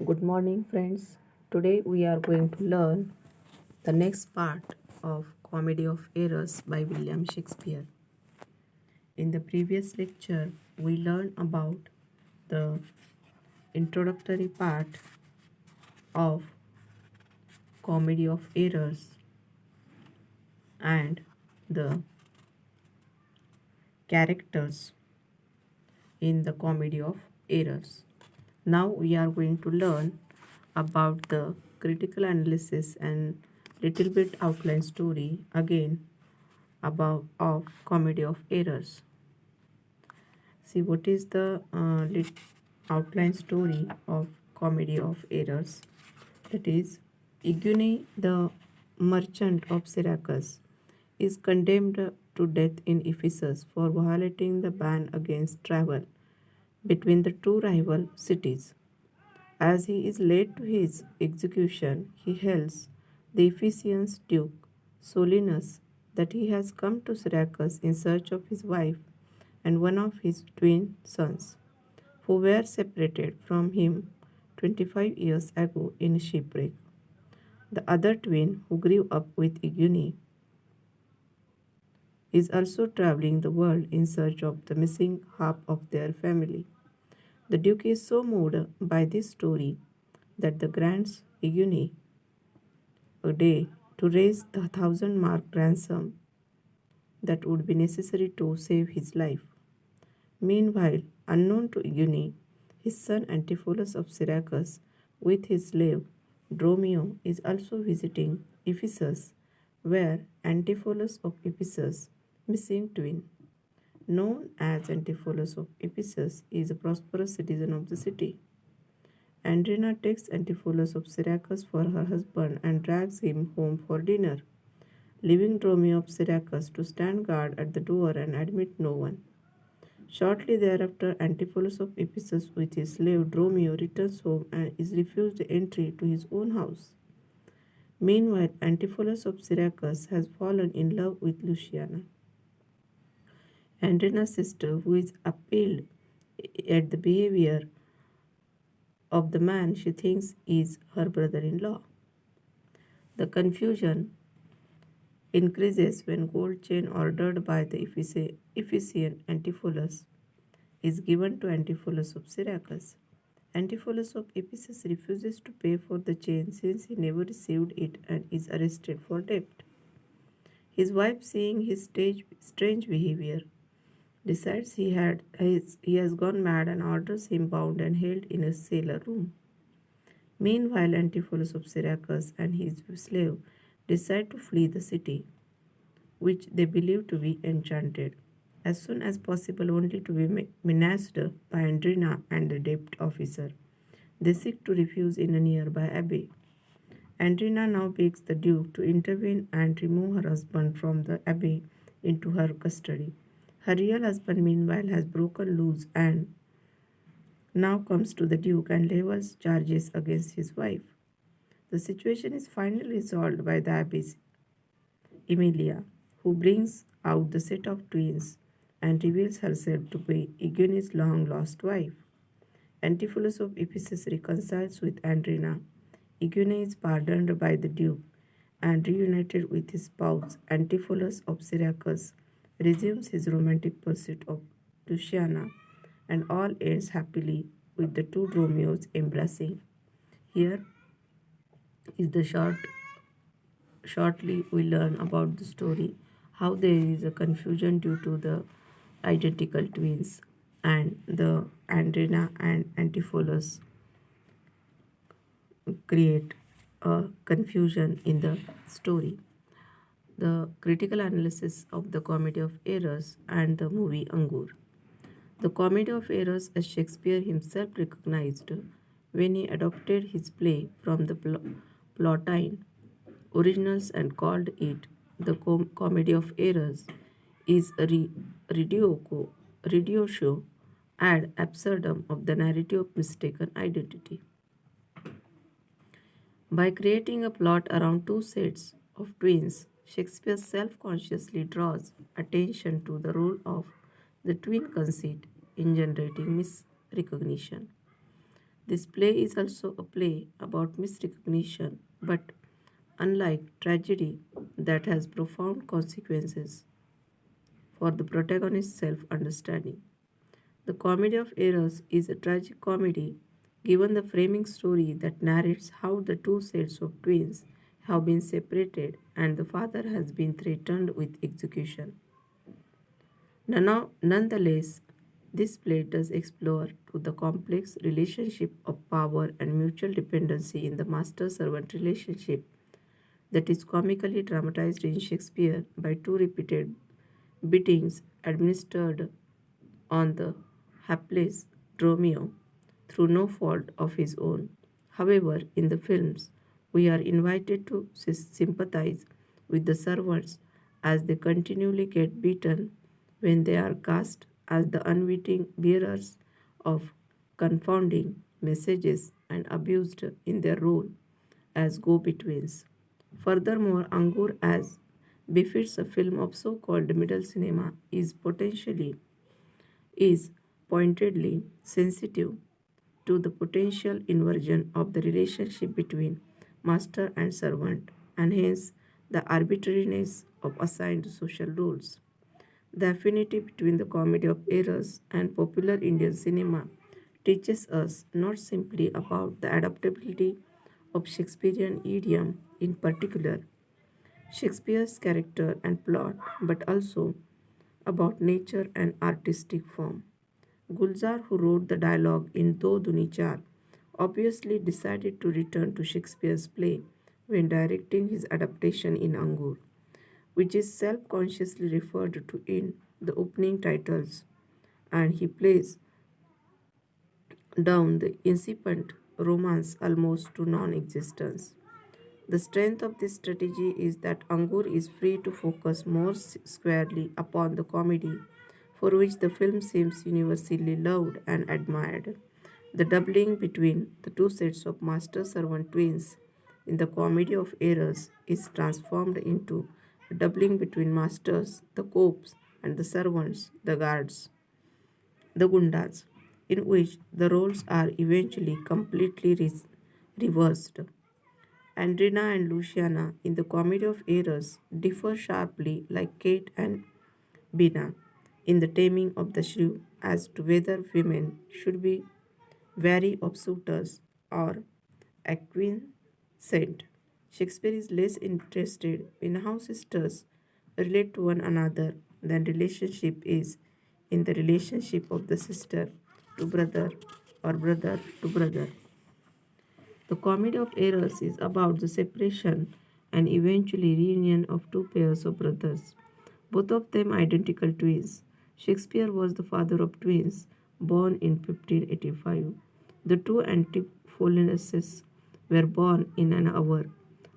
Good morning, friends. Today we are going to learn the next part of Comedy of Errors by William Shakespeare. In the previous lecture, we learned about the introductory part of Comedy of Errors and the characters in the Comedy of Errors. Now we are going to learn about the critical analysis and little bit outline story again about of Comedy of Errors. See what is the outline story of Comedy of Errors. That is, Igune, the merchant of Syracuse, is condemned to death in Ephesus for violating the ban against travel between the two rival cities. As he is led to his execution, he tells the Ephesian Duke Solinus that he has come to Syracuse in search of his wife and one of his twin sons, who were separated from him 25 years ago in a shipwreck. The other twin, who grew up with Igune, is also traveling the world in search of the missing half of their family. The Duke is so moved by this story that the grants Igune a day to raise the 1,000 mark ransom that would be necessary to save his life. Meanwhile, unknown to Igune, his son Antipholus of Syracuse, with his slave Dromio, is also visiting Ephesus, where Antipholus of Ephesus, missing twin, known as Antipholus of Ephesus, is a prosperous citizen of the city. Andrina takes Antipholus of Syracuse for her husband and drags him home for dinner, leaving Dromio of Syracuse to stand guard at the door and admit no one. Shortly thereafter, Antipholus of Ephesus with his slave Dromio returns home and is refused entry to his own house. Meanwhile, Antipholus of Syracuse has fallen in love with Luciana, Andrina's sister, who is appalled at the behavior of the man she thinks is her brother-in-law. The confusion increases when gold chain ordered by the Ephesian Antipholus is given to Antipholus of Syracuse. Antipholus of Ephesus refuses to pay for the chain since he never received it and is arrested for debt. His wife, seeing his strange behavior, decides he has gone mad and orders him bound and held in a cellar room. Meanwhile, Antipholus of Syracuse and his slave decide to flee the city, which they believe to be enchanted, as soon as possible, only to be menaced by Andrina and the debt officer. They seek to refuge in a nearby abbey. Andrina now begs the Duke to intervene and remove her husband from the abbey into her custody. Her real husband, meanwhile, has broken loose and now comes to the Duke and levels charges against his wife. The situation is finally resolved by the abbess Emilia, who brings out the set of twins and reveals herself to be Igune's long lost wife. Antipholus of Ephesus reconciles with Andrina. Igune is pardoned by the Duke and reunited with his spouse. Antipholus of Syracuse resumes his romantic pursuit of Luciana, and all ends happily with the two Romeos embracing. Here is the shortly we learn about the story how there is a confusion due to the identical twins and the Andrina and Antipholus create a confusion in the story. The critical analysis of the Comedy of Errors and the movie Angur. The Comedy of Errors, as Shakespeare himself recognized when he adopted his play from the Plotine originals and called it the Comedy of Errors, is a radio show ad absurdum of the narrative of mistaken identity. By creating a plot around two sets of twins, Shakespeare self consciously draws attention to the role of the twin conceit in generating misrecognition. This play is also a play about misrecognition, but unlike tragedy that has profound consequences for the protagonist's self understanding. The Comedy of Errors is a tragic comedy given the framing story that narrates how the two sets of twins have been separated and the father has been threatened with execution. Nonetheless, this play does explore to the complex relationship of power and mutual dependency in the master-servant relationship that is comically dramatized in Shakespeare by two repeated beatings administered on the hapless Romeo through no fault of his own. However, in the films, we are invited to sympathize with the servants as they continually get beaten when they are cast as the unwitting bearers of confounding messages and abused in their role as go betweens. Furthermore, Angur, as befits a film of so called middle cinema, is pointedly sensitive to the potential inversion of the relationship between master and servant, and hence the arbitrariness of assigned social roles. The affinity between the comedy of errors and popular Indian cinema teaches us not simply about the adaptability of Shakespearean idiom in particular, Shakespeare's character and plot, but also about nature and artistic form. Gulzar, who wrote the dialogue in Do Duni Char, obviously decided to return to Shakespeare's play when directing his adaptation in Angur, which is self consciously referred to in the opening titles, and he plays down the incipient romance almost to non existence. The strength of this strategy is that Angur is free to focus more squarely upon the comedy, for which the film seems universally loved and admired. The doubling between the two sets of master servant twins in the Comedy of Errors is transformed into a doubling between masters, the copes, and the servants, the guards, the gundas, in which the roles are eventually completely reversed. Andrina and Luciana in the Comedy of Errors differ sharply, like Kate and Bina in the Taming of the Shrew, as to whether women should be wary of suitors or acquiescent. Shakespeare is less interested in how sisters relate to one another than relationship is in the relationship of the sister to brother or brother to brother. The Comedy of Errors is about the separation and eventually reunion of two pairs of brothers, both of them identical twins. Shakespeare was the father of twins, born in 1585. The two Antipholonses were born in an hour,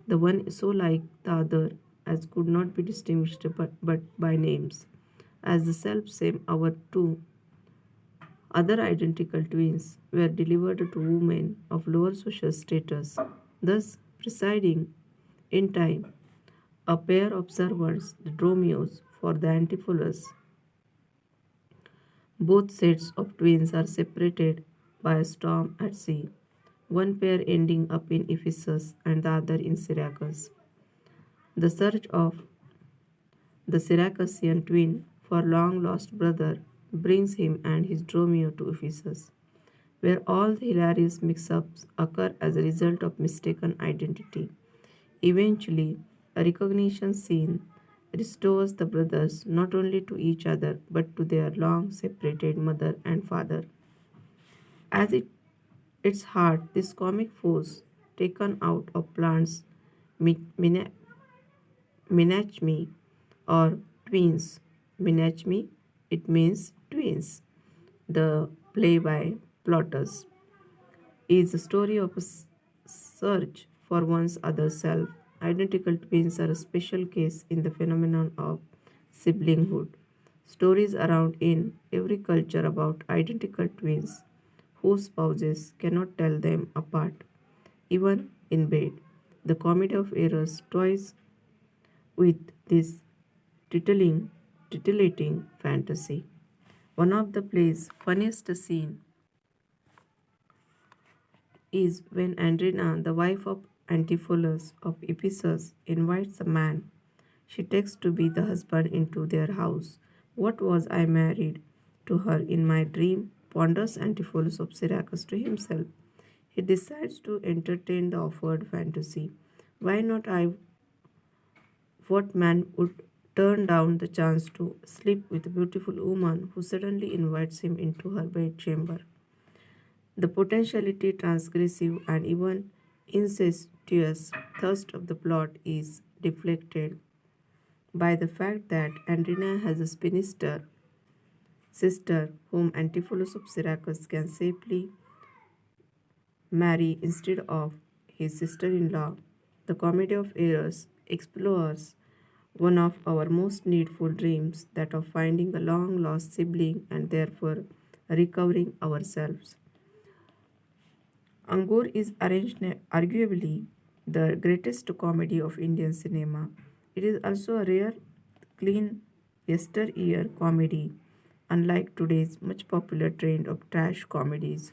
the one so like the other as could not be distinguished but by names. As the self same hour, two other identical twins were delivered to women of lower social status, thus presiding in time a pair of servants, the Dromios, for the Antipholus. Both sets of twins are separated by a storm at sea, one pair ending up in Ephesus and the other in Syracuse. The search of the Syracusean twin for long lost brother brings him and his Dromio to Ephesus, where all the hilarious mix ups occur as a result of mistaken identity. Eventually, a recognition scene restores the brothers not only to each other but to their long separated mother and father. As its heart, this comic force, taken out of plants, mi- minachmi, or twins. Minachmi, it means twins. The play by plotters is a story of a search for one's other self. Identical twins are a special case in the phenomenon of siblinghood. Stories around in every culture about identical twins whose spouses cannot tell them apart, even in bed. The Comedy of Errors toys with this titillating fantasy. One of the play's funniest scene is when Andrina, the wife of Antipholus of Ephesus, invites a man she takes to be the husband into their house. What was I married to her in my dream? Ponders Antipholus of Syracuse to himself. He decides to entertain the offered fantasy. Why not I? What man would turn down the chance to sleep with a beautiful woman who suddenly invites him into her bedchamber? The potentiality transgressive and even incestuous thrust of the plot is deflected by the fact that Andrina has a spinster sister whom Antipholus of Syracuse can safely marry instead of his sister in law. The Comedy of Errors explores one of our most needful dreams, that of finding a long lost sibling and therefore recovering ourselves. Angur is arguably the greatest comedy of Indian cinema. It is also a rare, clean, yesteryear comedy, unlike today's much popular trend of trash comedies.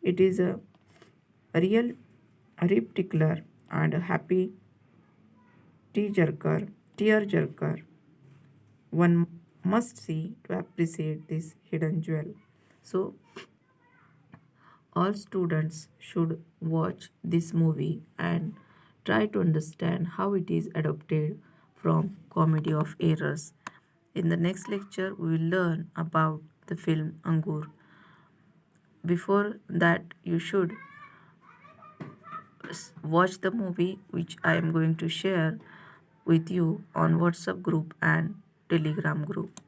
It is a real rib tickler and a happy tear jerker. One must see to appreciate this hidden jewel. So, all students should watch this movie and try to understand how it is adopted from Comedy of Errors. In the next lecture, we will learn about the film Angur. Before that, you should watch the movie which I am going to share with you on WhatsApp group and Telegram group.